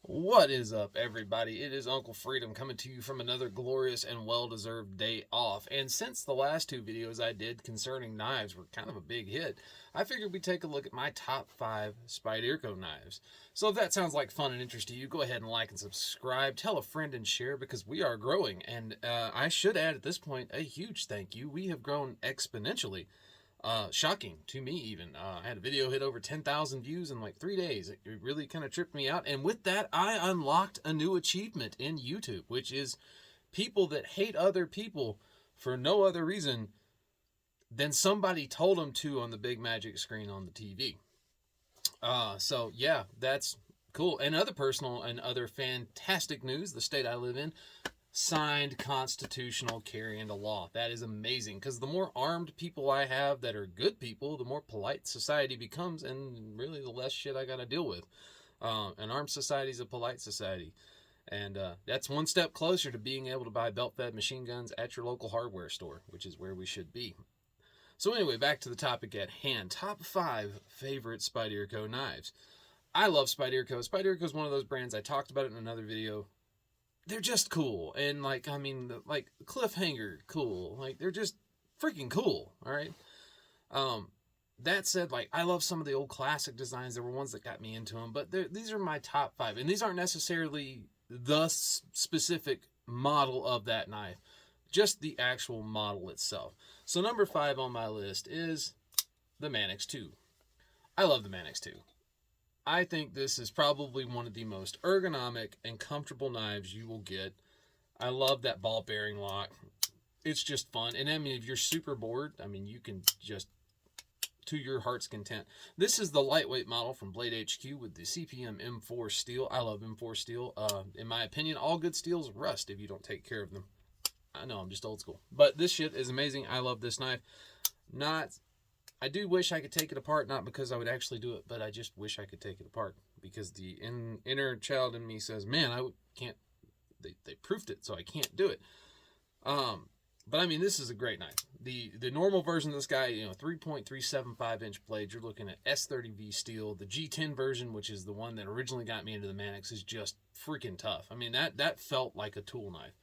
What is up, everybody? It is Uncle Freedom coming to you from another glorious and well-deserved day off. And since the last two videos I did concerning knives were kind of a big hit, I figured we'd take a look at my top 5 Spyderco knives. So if that sounds like fun and interest to you, go ahead and like and subscribe, tell a friend and share because we are growing. And I should add at this point a huge thank you. We have grown exponentially. Shocking to me even. I had a video hit over 10,000 views in like 3 days. It really kind of tripped me out. And with that, I unlocked a new achievement in YouTube, which is people that hate other people for no other reason than somebody told them to on the big magic screen on the TV. So yeah, that's cool. And other personal and other fantastic news, the state I live in signed constitutional carry into law. That is amazing because the more armed people I have that are good people, the more polite society becomes, and really the less shit I got to deal with. An armed society is a polite society. And that's one step closer to being able to buy belt-fed machine guns at your local hardware store, which is where we should be. So anyway, back to the topic at hand. Top 5 favorite Spyderco knives. I love Spyderco. Spyderco is one of those brands. I talked about it in another video. They're just cool. And like cliffhanger cool. Like they're just freaking cool. All right. That said, like I love some of the old classic designs. There were ones that got me into them, but these are my top 5, and these aren't necessarily the specific model of that knife, just the actual model itself. So number 5 on my list is the Manix 2. I love the Manix 2. I think this is probably one of the most ergonomic and comfortable knives you will get. I love that ball bearing lock. It's just fun. And I mean, if you're super bored, I mean, you can just, to your heart's content. This is the lightweight model from Blade HQ with the CPM M4 steel. I love M4 steel. In my opinion, all good steels rust if you don't take care of them. I know, I'm just old school. But this shit is amazing. I love this knife. I do wish I could take it apart, not because I would actually do it, but I just wish I could take it apart because the inner child in me says, man, I can't, they proofed it, so I can't do it. But I mean, this is a great knife. The normal version of this guy, 3.375 inch blade, you're looking at S30V steel. The G10 version, which is the one that originally got me into the Manix, is just freaking tough. I mean, that felt like a tool knife.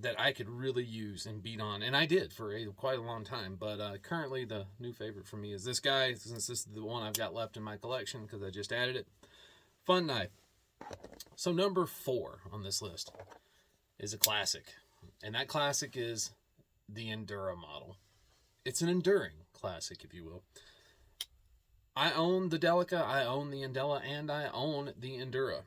That I could really use and beat on, and I did for quite a long time. But currently, the new favorite for me is this guy, since this is the one I've got left in my collection because I just added it. Fun knife. So number 4 on this list is a classic, and that classic is the Endura model. It's an enduring classic, if you will. I own the Delica, I own the Andela, and I own the Endura.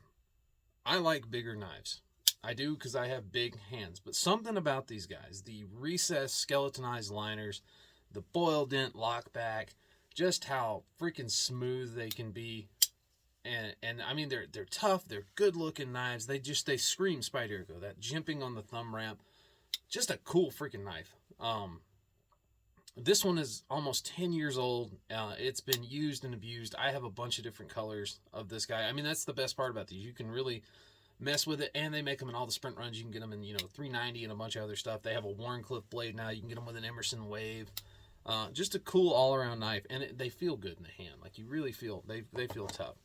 I like bigger knives. I do because I have big hands. But something about these guys, the recessed skeletonized liners, the boil dent lockback, just how freaking smooth they can be. And I mean, they're tough. They're good looking knives. They scream Spyderco. That jimping on the thumb ramp, just a cool freaking knife. This one is almost 10 years old. It's been used and abused. I have a bunch of different colors of this guy. I mean, that's the best part about these. You can really mess with it, and they make them in all the sprint runs. You can get them in 390 and a bunch of other stuff. They have a Warncliffe blade now. You can get them with an Emerson Wave. Just a cool all-around knife, and they feel good in the hand. Like you really feel they feel tough.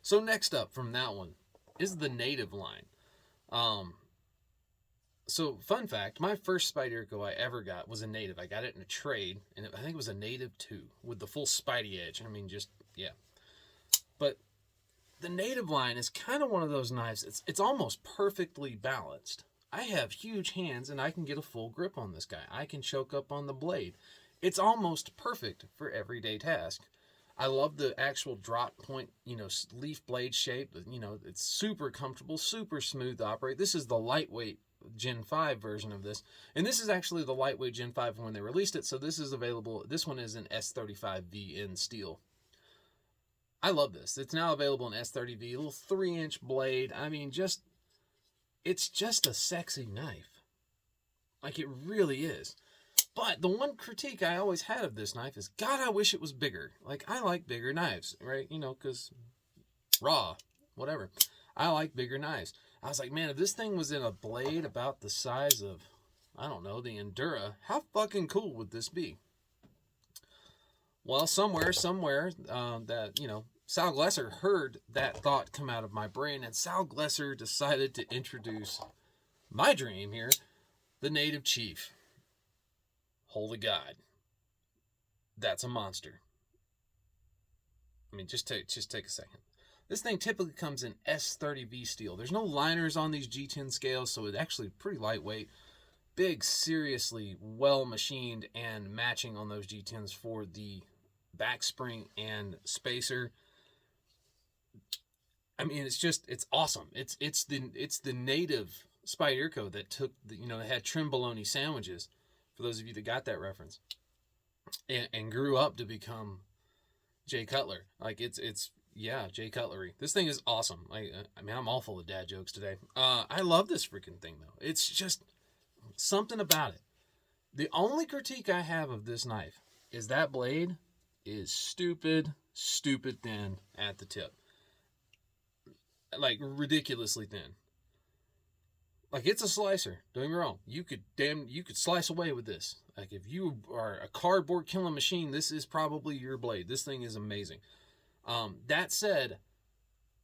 So next up from that one is the Native line. So fun fact, my first Spyderco I ever got was a Native. I got it in a trade, and I think it was a Native 2 with the full Spidey edge. I mean, just yeah. But the Native line is kind of one of those knives. It's almost perfectly balanced. I have huge hands and I can get a full grip on this guy. I can choke up on the blade. It's almost perfect for everyday task. I love the actual drop point, leaf blade shape. It's super comfortable, super smooth to operate. This is the lightweight Gen 5 version of this. And this is actually the lightweight Gen 5 when they released it. So this is available. This one is an S35V in steel. I love this. It's now available in S30V, a little 3-inch blade. I mean, it's just a sexy knife. Like, it really is. But the one critique I always had of this knife is, God, I wish it was bigger. Like, I like bigger knives, right? Because raw, whatever. I like bigger knives. I was like, man, if this thing was in a blade about the size of, I don't know, the Endura, how fucking cool would this be? Well, somewhere, that, Sal Glesser heard that thought come out of my brain, and Sal Glesser decided to introduce my dream here, the Native Chief. Holy God. That's a monster. I mean, just take a second. This thing typically comes in S30V steel. There's no liners on these G10 scales, so it's actually pretty lightweight. Big, seriously well machined and matching on those G10s for the back spring and spacer. I mean, it's awesome. It's the native Spyderco that took that had trim bologna sandwiches, for those of you that got that reference, and grew up to become Jay Cutler. Like Jay Cutlery. This thing is awesome. I mean, I'm all full of dad jokes today. I love this freaking thing though. It's just something about it. The only critique I have of this knife is that blade is stupid thin at the tip. Like ridiculously thin. Like, it's a slicer. Don't get me wrong. You could slice away with this. Like, if you are a cardboard killing machine, this is probably your blade. This thing is amazing. That said,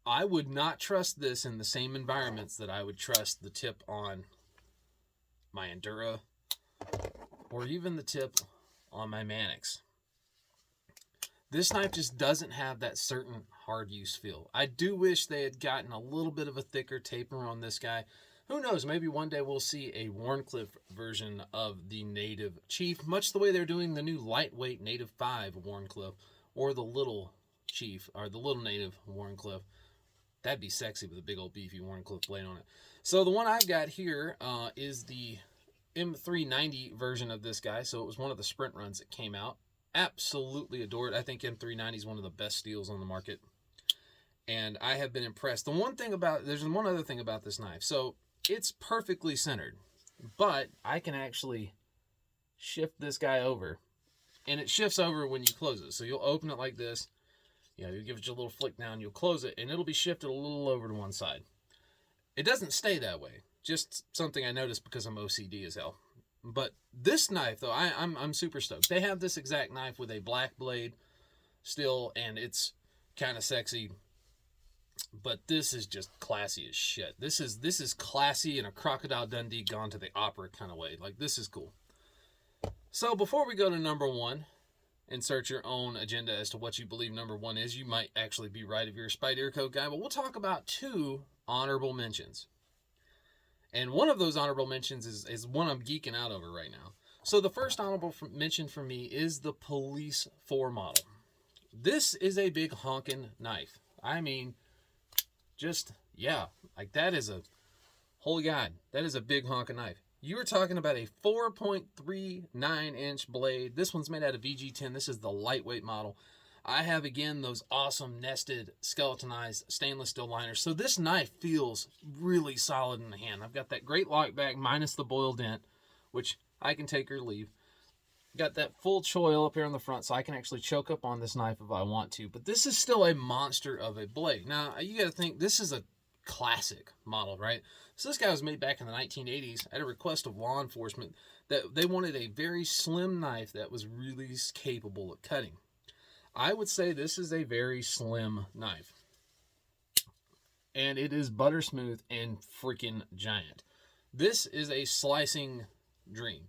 I would not trust this in the same environments that I would trust the tip on my Endura, or even the tip on my Manix. This knife just doesn't have that certain hard use feel. I do wish they had gotten a little bit of a thicker taper on this guy. Who knows, maybe one day we'll see a Wharncliffe version of the Native Chief, much the way they're doing the new lightweight Native 5 Wharncliffe, or the little Chief, or the little Native Wharncliffe. That'd be sexy with a big old beefy Wharncliffe blade on it. So the one I've got here is the M390 version of this guy. So it was one of the sprint runs that came out. Absolutely adore it. I think M390 is one of the best steels on the market, and I have been impressed. There's one other thing about this knife. So it's perfectly centered, but I can actually shift this guy over, and it shifts over when you close it. So you'll open it like this, you give it your little flick down, you'll close it, and it'll be shifted a little over to one side. It doesn't stay that way. Just something I noticed because I'm OCD as hell. But this knife, though, I'm super stoked. They have this exact knife with a black blade still, and it's kind of sexy. But this is just classy as shit. This is classy in a Crocodile Dundee gone to the opera kind of way. Like, this is cool. So before we go to number one, insert your own agenda as to what you believe number one is. You might actually be right if you're a Spyderco guy, but we'll talk about two honorable mentions. And one of those honorable mentions is one I'm geeking out over right now. So the first honorable mention for me is the Police 4 model. This is a big honkin' knife. I mean, like that is a, holy God, that is a big honkin' knife. You were talking about a 4.39 inch blade. This one's made out of VG10. This is the lightweight model. I have, again, those awesome nested skeletonized stainless steel liners. So this knife feels really solid in the hand. I've got that great lockback minus the boil dent, which I can take or leave. Got that full choil up here on the front, so I can actually choke up on this knife if I want to. But this is still a monster of a blade. Now, you got to think, this is a classic model, right? So this guy was made back in the 1980s at a request of law enforcement that they wanted a very slim knife that was really capable of cutting. I would say this is a very slim knife. And it is butter smooth and freaking giant. This is a slicing dream.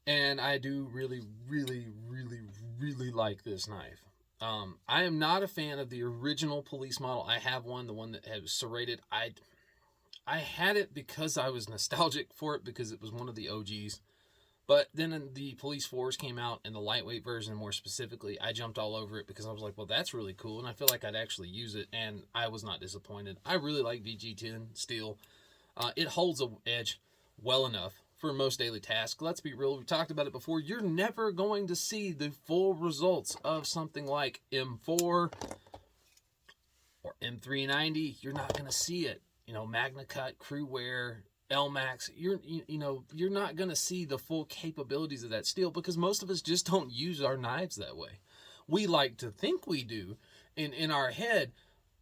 And I do really, really, really, really like this knife. I am not a fan of the original Police model. I have one, the one that has serrated. I had it because I was nostalgic for it, because it was one of the OGs. But then the Police 4s came out, and the lightweight version more specifically, I jumped all over it because I was like, well, that's really cool, and I feel like I'd actually use it, and I was not disappointed. I really like VG10 steel. It holds an edge well enough for most daily tasks. Let's be real, we talked about it before. You're never going to see the full results of something like M4 or M390. You're not going to see it. Magna Cut, Crew Wear, LMAX, you're not going to see the full capabilities of that steel, because most of us just don't use our knives that way. We like to think we do. In our head,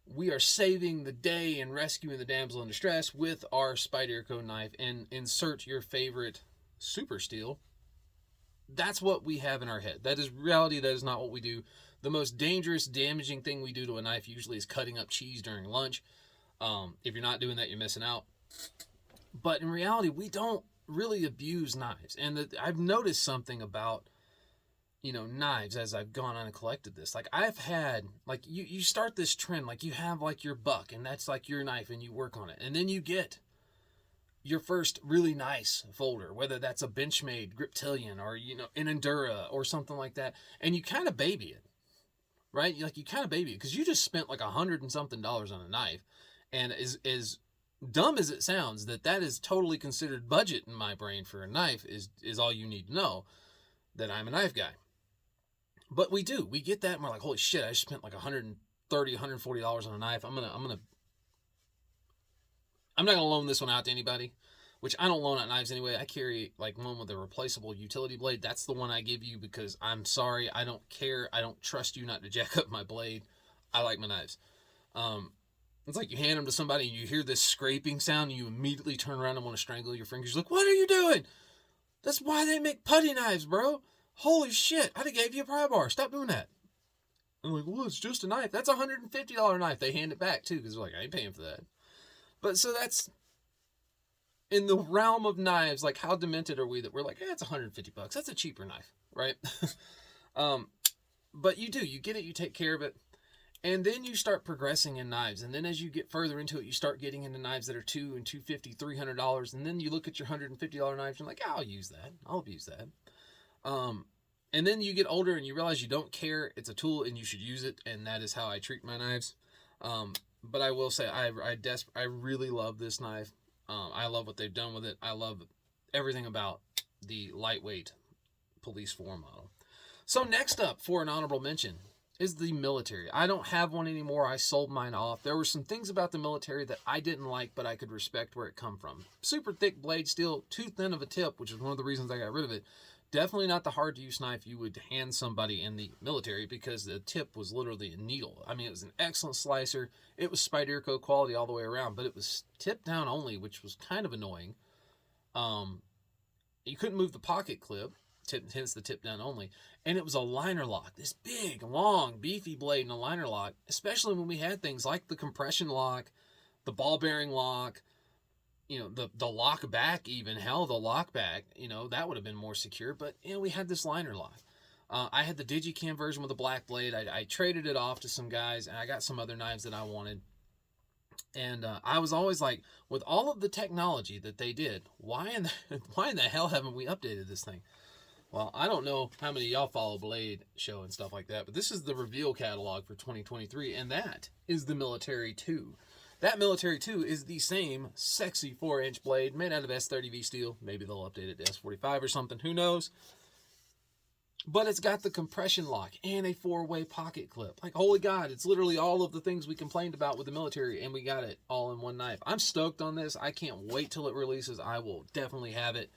we are saving the day and rescuing the damsel in distress with our Spyderco knife, and insert your favorite super steel. That's what we have in our head. That is reality. That is not what we do. The most dangerous, damaging thing we do to a knife usually is cutting up cheese during lunch. If you're not doing that, you're missing out. But in reality, we don't really abuse knives. And I've noticed something about, knives as I've gone on and collected this. Like, I've had, like, you start this trend, like, you have, like, your buck, and that's, like, your knife, and you work on it. And then you get your first really nice folder, whether that's a Benchmade Griptilian or, an Endura or something like that. And you kind of baby it, right? Like, you kind of baby it because you just spent, like, $100 and something on a knife. And as dumb as it sounds, that is totally considered budget in my brain for a knife is all you need to know that I'm a knife guy. But we get that and we're like, holy shit, I just spent like $130, $140 on a knife. I'm not gonna loan this one out to anybody, which I don't loan out knives anyway. I carry like one with a replaceable utility blade. That's the one I give you because I'm sorry, I don't care. I don't trust you not to jack up my blade. I like my knives. It's like you hand them to somebody and you hear this scraping sound and you immediately turn around and want to strangle your fingers. You're like, what are you doing? That's why they make putty knives, bro. Holy shit, I'd have gave you a pry bar. Stop doing that. I'm like, well, it's just a knife. That's a $150 knife. They hand it back, too, because they're like, I ain't paying for that. But so that's, in the realm of knives, like, how demented are we that we're like, it's $150. That's a cheaper knife, right? But you get it, you take care of it. And then you start progressing in knives. And then as you get further into it, you start getting into knives that are $200 and $250, $300. And then you look at your $150 knives and you're like, I'll use that. I'll abuse that. And then you get older and you realize you don't care. It's a tool and you should use it. And that is how I treat my knives. But I will say I really love this knife. I love what they've done with it. I love everything about the lightweight Police 4 model. So next up for an honorable mention is the military. I don't have one anymore. I sold mine off. There were some things about the military that I didn't like, but I could respect where it come from. Super thick blade steel, too thin of a tip, which is one of the reasons I got rid of it. Definitely not the hard-to-use knife you would hand somebody in the military because the tip was literally a needle. I mean, it was an excellent slicer. It was Spyderco quality all the way around, but it was tip down only, which was kind of annoying. You couldn't move the pocket clip, hence the tip down only. And it was a liner lock, this big, long, beefy blade in a liner lock, especially when we had things like the compression lock, the ball bearing lock, the lock back even. Hell, the lock back, that would have been more secure. But, we had this liner lock. I had the Digicam version with a black blade. I traded it off to some guys, and I got some other knives that I wanted. And I was always like, with all of the technology that they did, why in the hell haven't we updated this thing? Well, I don't know how many of y'all follow Blade Show and stuff like that, but this is the reveal catalog for 2023, and that is the Military 2. That Military 2 is the same sexy 4-inch blade made out of S30V steel. Maybe they'll update it to S45 or something, who knows? But it's got the compression lock and a 4-way pocket clip. Like, holy God, it's literally all of the things we complained about with the military, and we got it all in one knife. I'm stoked on this. I can't wait till it releases. I will definitely have it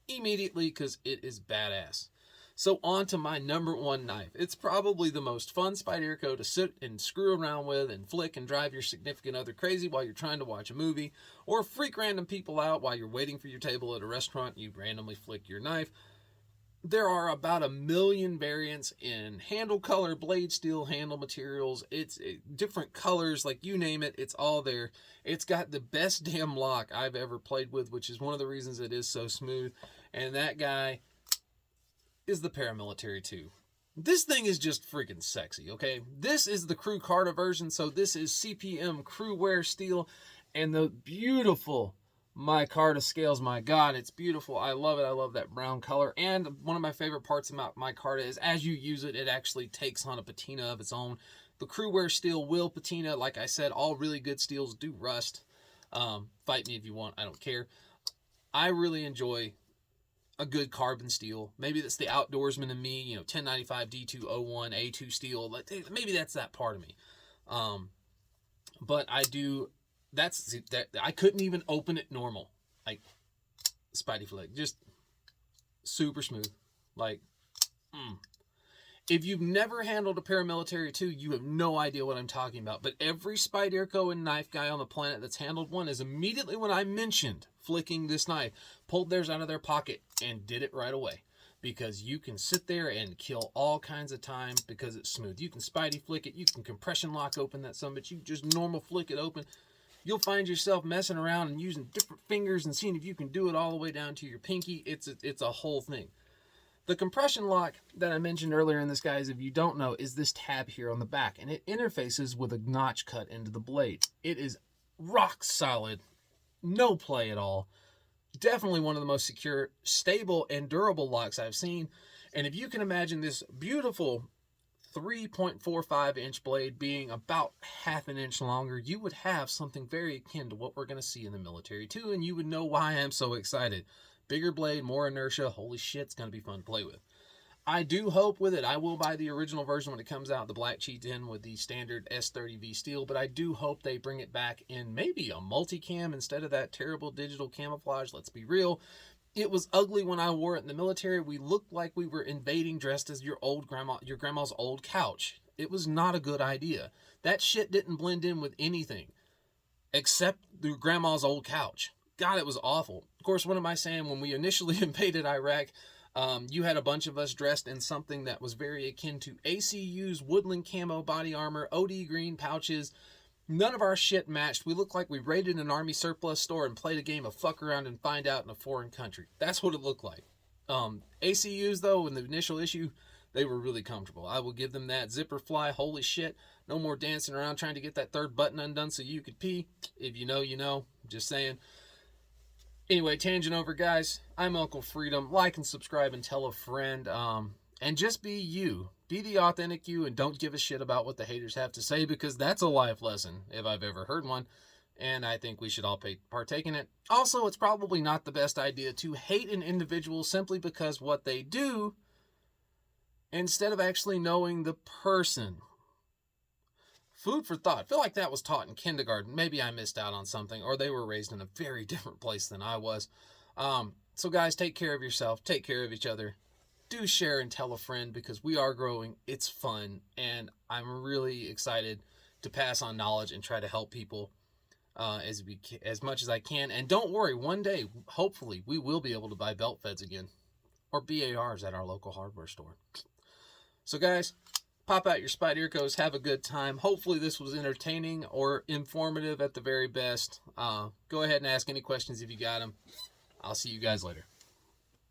immediately because it is badass. So on to my number one knife. It's probably the most fun Spyderco to sit and screw around with and flick and drive your significant other crazy while you're trying to watch a movie, or freak random people out while you're waiting for your table at a restaurant and you randomly flick your knife. There are about 1 million variants in handle color, blade steel, handle materials. It's different colors, like you name it, it's all there. It's got the best damn lock I've ever played with, which is one of the reasons it is so smooth. And that guy is the Paramilitary 2. This thing is just freaking sexy, okay? This is the Crew Carta version, so this is CPM Crew Wear Steel, and the beautiful micarta scales. My God, it's beautiful. I love it. I love that brown color. And one of my favorite parts about micarta is as you use it, it actually takes on a patina of its own. The Crew Wear Steel will patina. Like I said, all really good steels do rust. Fight me if you want. I don't care. I really enjoy a good carbon steel. Maybe that's the outdoorsman in me, 1095 D201 A2 steel. Maybe that's that part of me. But I do. That's that. I couldn't even open it normal. Like Spidey flick, just super smooth. Like, if you've never handled a Paramilitary 2, you have no idea what I'm talking about. But every Spyderco and knife guy on the planet that's handled one is immediately when I mentioned flicking this knife, pulled theirs out of their pocket and did it right away. because you can sit there and kill all kinds of time because it's smooth. You can Spidey flick it, you can compression lock open that son, but you just normal flick it open. You'll find yourself messing around and using different fingers and seeing if you can do it all the way down to your pinky. It's a whole thing. The compression lock that I mentioned earlier in this, guys, if you don't know, is this tab here on the back, and it interfaces with a notch cut into the blade. It is rock solid, no play at all. Definitely one of the most secure, stable, and durable locks I've seen. And if you can imagine this beautiful 3.45 inch blade being about half an inch longer, you would have something very akin to what we're going to see in the military too, and you would know why I'm so excited. Bigger blade, more inertia. Holy shit, it's going to be fun to play with. I do hope with it, I will buy the original version when it comes out, the black cheat tin with the standard S30V steel, but I do hope they bring it back in maybe a multicam instead of that terrible digital camouflage. Let's be real. It was ugly when I wore it in the military. We looked like we were invading dressed as your grandma's old couch. It was not a good idea. That shit didn't blend in with anything except your grandma's old couch. God, it was awful. Of course, what am I saying? When we initially invaded Iraq, you had a bunch of us dressed in something that was very akin to ACU's woodland camo body armor, OD green pouches. None of our shit matched. We looked like we raided an army surplus store and played a game of fuck around and find out in a foreign country. That's what it looked like. ACUs, though, in the initial issue, they were really comfortable. I will give them that. Zipper fly, holy shit. No more dancing around trying to get that third button undone so you could pee. If you know, you know. Just saying. Anyway, tangent over, guys. I'm Uncle Freedom. Like and subscribe and tell a friend. And just be you. Be the authentic you and don't give a shit about what the haters have to say, because that's a life lesson, if I've ever heard one. And I think we should all partake in it. Also, it's probably not the best idea to hate an individual simply because what they do, instead of actually knowing the person. Food for thought. I feel like that was taught in kindergarten. Maybe I missed out on something, or they were raised in a very different place than I was. So guys, take care of yourself. Take care of each other. Do share and tell a friend, because we are growing. It's fun, and I'm really excited to pass on knowledge and try to help people as much as I can. And don't worry, one day, hopefully, we will be able to buy belt feds again, or BARs at our local hardware store. So guys, pop out your Spydercos, have a good time. Hopefully this was entertaining or informative at the very best. Go ahead and ask any questions if you got them. I'll see you guys later.